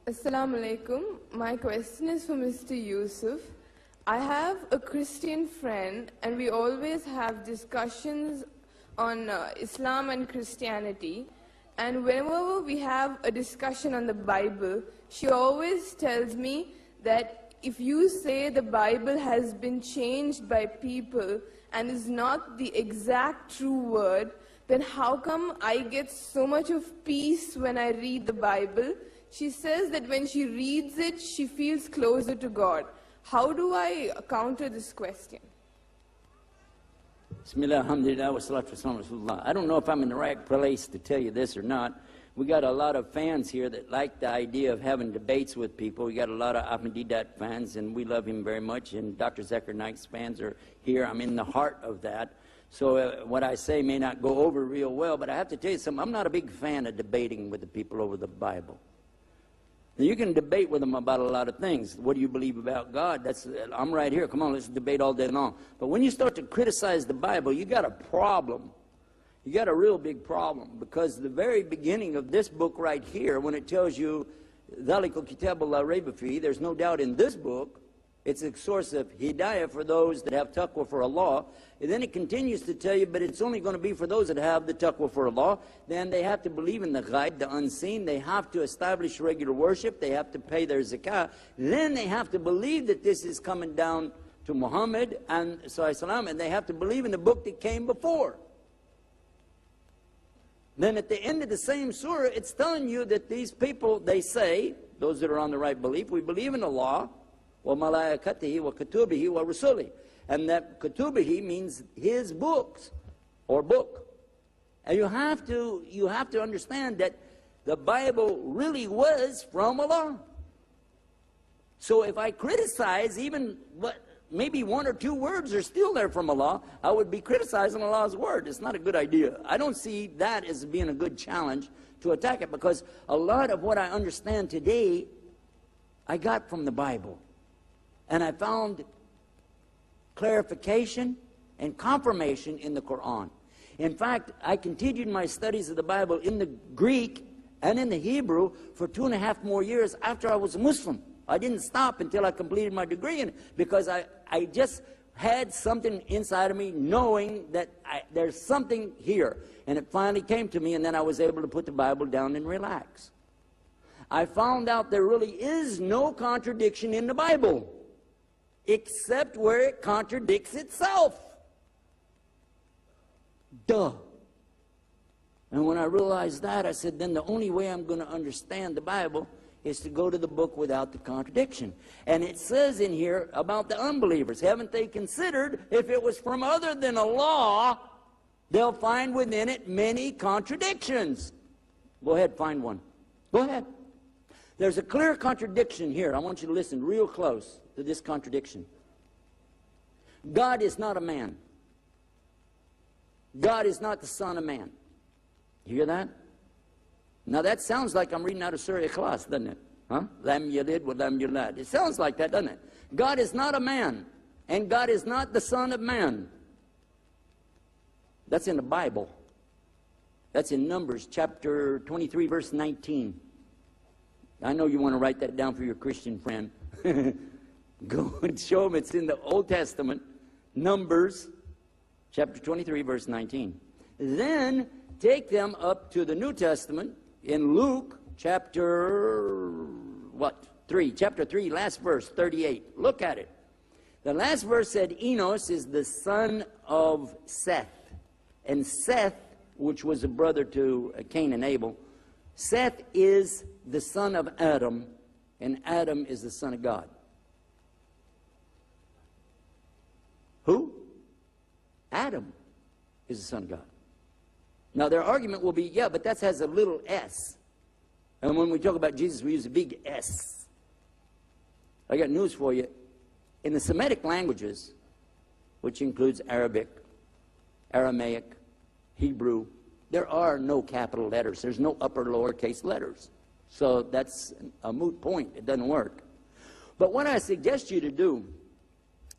Assalamu alaikum. My question is for Mr. Yusuf. I have a Christian friend and we always have discussions on Islam and Christianity. And whenever we have a discussion on the Bible, she always tells me that if you say the Bible has been changed by people and is not the exact true word, then how come I get so much of peace when I read the Bible? She says that when she reads it, she feels closer to God. How do I counter this question? Bismillah, alhamdulillah, wa salatu wa salam. I don't know if I'm in the right place to tell you this or not. We got a lot of fans here that like the idea of having debates with people. We got a lot of Ahmadiyyat fans, and we love him very much. And Dr. Zakir Naik's fans are here. I'm in the heart of that. So what I say may not go over real well, but I have to tell you something. I'm not a big fan of debating with the people over the Bible. You can debate with them about a lot of things. What do you believe about God? I'm right here. Come on, let's debate all day long. But when you start to criticize the Bible, you got a problem. You got a real big problem, because the very beginning of this book right here, when it tells you, ذَلِكَ الْكِتَابُ لَا رَيْبَ فِيهِ, there's no doubt in this book, it's a source of hidayah for those that have taqwa for Allah. And then it continues to tell you, but it's only going to be for those that have the taqwa for Allah. Then they have to believe in the ghaib, the unseen. They have to establish regular worship. They have to pay their zakah. Then they have to believe that this is coming down to Muhammad and Sallallahu, and they have to believe in the book that came before. Then at the end of the same surah, it's telling you that these people, they say, those that are on the right belief, we believe in Allah, وَمَلَائِكَتِهِ وَكُتُبِهِ وَرُسُلِهِ. And that kutubihi means his books, or book. And you have to understand that the Bible really was from Allah. So if I criticize even maybe one or two words are still there from Allah, I would be criticizing Allah's word. It's not a good idea. I don't see that as being a good challenge to attack it, because a lot of what I understand today, I got from the Bible. And I found clarification and confirmation in the Quran. In fact, I continued my studies of the Bible in the Greek and in the Hebrew for 2.5 more years after I was a Muslim. I didn't stop until I completed my degree in it, because I just had something inside of me knowing that there's something here. And it finally came to me, and then I was able to put the Bible down and relax. I found out there really is no contradiction in the Bible, except where it contradicts itself. Duh. And when I realized that, I said, then the only way I'm going to understand the Bible is to go to the book without the contradiction. And it says in here about the unbelievers, haven't they considered if it was from other than Allah, they'll find within it many contradictions. Go ahead, find one. Go ahead. There's a clear contradiction here. I want you to listen real close to this contradiction. God is not a man. God is not the son of man. You hear that? Now that sounds like I'm reading out of Surah Ikhlas, doesn't it? Huh? Lam yalid wa lam yulad. It sounds like that, doesn't it? God is not a man, and God is not the son of man. That's in the Bible. That's in Numbers chapter 23, verse 19. I know you want to write that down for your Christian friend. Go and show them it's in the Old Testament, Numbers chapter 23, verse 19. Then take them up to the New Testament in Luke chapter, 3, chapter 3, last verse, 38. Look at it. The last verse said Enos is the son of Seth. And Seth, which was a brother to Cain and Abel, Seth is the son of Adam, and Adam is the son of God. Who? Adam is the son of God. Now their argument will be, yeah, but that has a little s. And when we talk about Jesus, we use a big S. I got news for you. In the Semitic languages, which includes Arabic, Aramaic, Hebrew, there are no capital letters. There's no upper lowercase letters. So that's a moot point. It doesn't work. But what I suggest you to do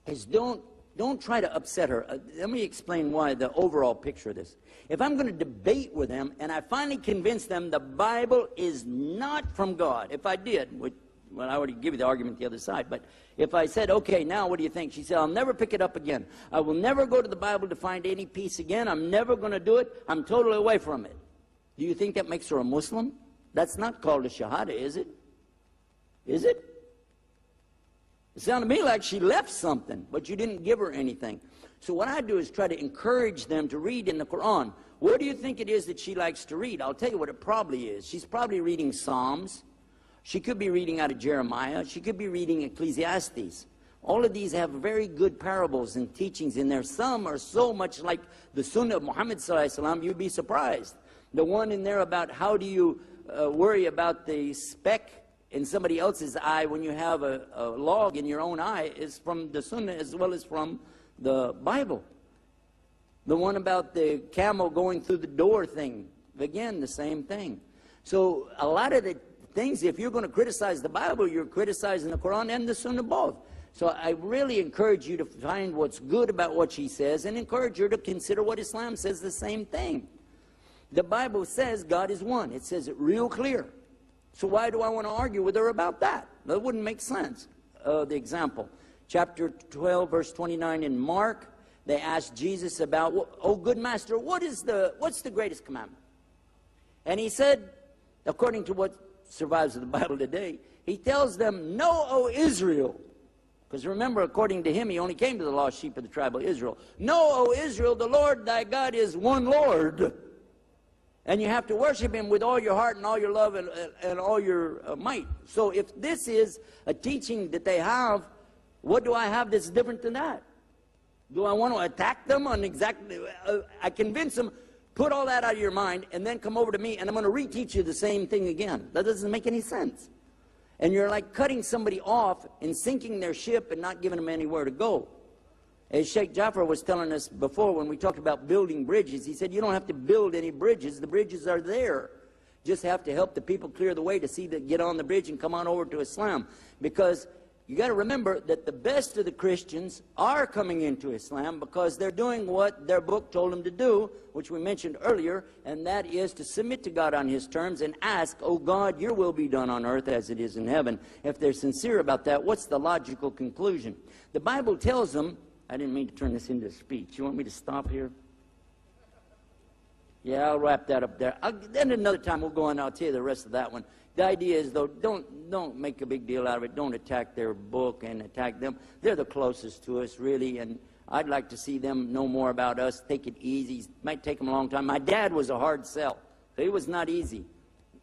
is don't don't try to upset her. Let me explain why, the overall picture of this. If I'm going to debate with them, and I finally convince them the Bible is not from God, if I did, well, I already give you the argument the other side, but if I said, okay, now what do you think? She said, I'll never pick it up again. I will never go to the Bible to find any peace again. I'm never going to do it. I'm totally away from it. Do you think that makes her a Muslim? That's not called a Shahada, is it? Is it? It sounded to me like she left something, but you didn't give her anything. So what I do is try to encourage them to read in the Quran. What do you think it is that she likes to read? I'll tell you what it probably is. She's probably reading Psalms. She could be reading out of Jeremiah. She could be reading Ecclesiastes. All of these have very good parables and teachings in there. Some are so much like the Sunnah of Muhammad sallallahu alaihi wasallam, you'd be surprised. The one in there about how do you worry about the speck in somebody else's eye when you have a log in your own eye is from the Sunnah as well as from the Bible. The one about the camel going through the door thing, again, the same thing. So a lot of the things, if you're going to criticize the Bible, you're criticizing the Quran and the Sunnah both. So I really encourage you to find what's good about what she says and encourage her to consider what Islam says, the same thing. The Bible says God is one. It says it real clear. So why do I want to argue with her about that? That wouldn't make sense. The example, chapter 12, verse 29 in Mark, they asked Jesus about, oh, good master, what's the greatest commandment? And he said, according to what survives of the Bible today, he tells them, know, O Israel. Because remember, according to him, he only came to the lost sheep of the tribe of Israel. Know, O Israel, the Lord thy God is one Lord. And you have to worship him with all your heart and all your love and all your might. So if this is a teaching that they have, what do I have that's different than that? Do I want to attack them on exactly... I convince them, put all that out of your mind, and then come over to me, and I'm going to reteach you the same thing again. That doesn't make any sense. And you're like cutting somebody off and sinking their ship and not giving them anywhere to go. As Sheikh Jafar was telling us before when we talked about building bridges, he said you don't have to build any bridges. The bridges are there. Just have to help the people clear the way to see that get on the bridge and come on over to Islam. Because you got to remember that the best of the Christians are coming into Islam because they're doing what their book told them to do, which we mentioned earlier, and that is to submit to God on his terms and ask, oh God, your will be done on earth as it is in heaven. If they're sincere about that, what's the logical conclusion? The Bible tells them, I didn't mean to turn this into a speech. You want me to stop here? Yeah, I'll wrap that up there. Then another time we'll go on and I'll tell you the rest of that one. The idea is, though, don't make a big deal out of it. Don't attack their book and attack them. They're the closest to us, really, and I'd like to see them know more about us. Take it easy. It might take them a long time. My dad was a hard sell. He was not easy.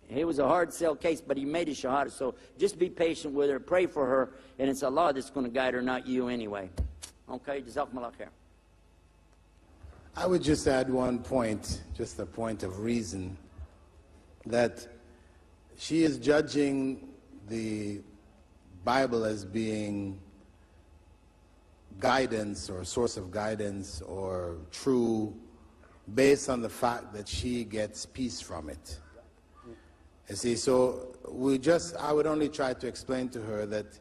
He was a hard sell case, but he made a shahada. So just be patient with her. Pray for her, and it's Allah that's going to guide her, not you anyway. Okay, Jazakumullah khair. I would just add one point, just a point of reason, that she is judging the Bible as being guidance or source of guidance or true based on the fact that she gets peace from it. You see, so I would only try to explain to her that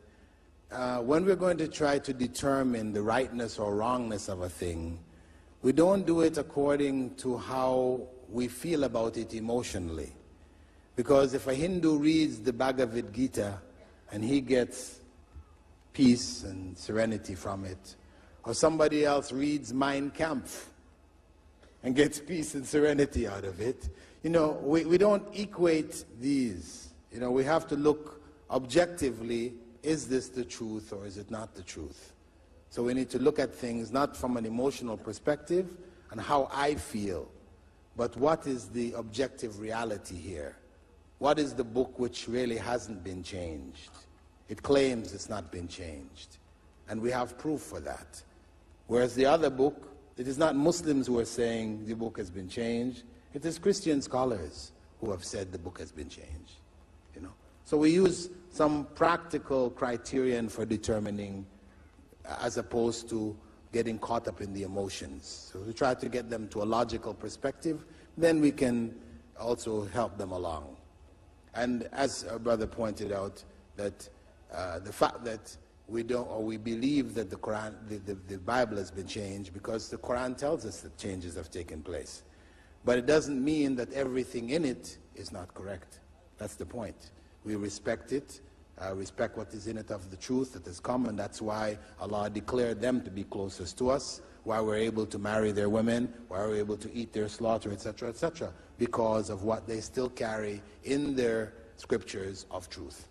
when we're going to try to determine the rightness or wrongness of a thing, we don't do it according to how we feel about it emotionally. Because if a Hindu reads the Bhagavad Gita and he gets peace and serenity from it, or somebody else reads Mein Kampf and gets peace and serenity out of it, you know, we don't equate these. You know, we have to look objectively, is this the truth or is it not the truth? So we need to look at things not from an emotional perspective and how I feel, but what is the objective reality here? What is the book which really hasn't been changed? It claims it's not been changed, and we have proof for that. Whereas the other book, it is not Muslims who are saying the book has been changed, it is Christian scholars who have said the book has been changed. You know? So we use some practical criterion for determining, as opposed to getting caught up in the emotions. So we try to get them to a logical perspective, then we can also help them along. And as our brother pointed out, that the fact that we don't, or we believe that the Quran, the Bible has been changed because the Quran tells us that changes have taken place. But it doesn't mean that everything in it is not correct. That's the point. We respect it, respect what is in it of the truth that has come, and that's why Allah declared them to be closest to us, why we're able to marry their women, why we're able to eat their slaughter, etc., because of what they still carry in their scriptures of truth.